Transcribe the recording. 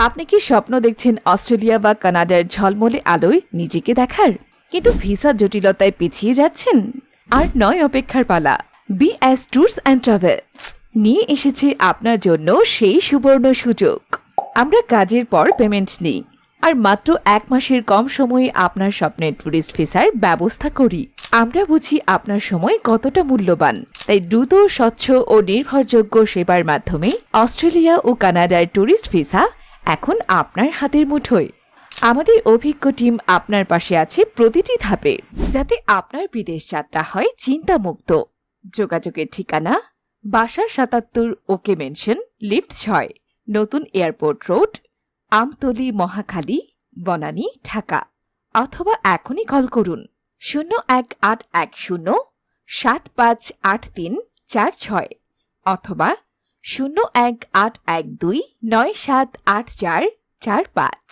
আপনি কি স্বপ্ন দেখছেন অস্ট্রেলিয়া বা কানাডার ঝলমলে আলোয় নিজেকে দেখার, কিন্তু ভিসা জটিলতায় পিছিয়ে যাচ্ছেন? আর নয় অপেক্ষার পালা। বিএস ট্যুরস অ্যান্ড ট্রাভেলস নিয়ে এসেছে আপনার জন্য সেই সুবর্ণ সুযোগ। আমরা কাজের পর পেমেন্ট নিই, আর মাত্র 1 মাসের কম সময়ে আপনার স্বপ্নের ট্যুরিস্ট ভিসার ব্যবস্থা করি। আমরা বুঝি আপনার সময় কতটা মূল্যবান, তাই দ্রুত, স্বচ্ছ ও নির্ভরযোগ্য সেবার মাধ্যমে অস্ট্রেলিয়া ও কানাডার ট্যুরিস্ট ভিসা এখন আপনার হাতের মুঠোয়। আমাদের অভিজ্ঞ টিম আপনার পাশে আছে প্রতিটি ধাপে, যাতে আপনার বিদেশ যাত্রা হয় চিন্তামুক্ত। যোগাযোগের ঠিকানা: বাসার ৭৭ ওকে মেনশন, লিফট ৬, নতুন এয়ারপোর্ট রোড, আমতলী, মহাখালী, বনানী, ঢাকা। অথবা এখনই কল করুন 01812758346 অথবা 01812978445।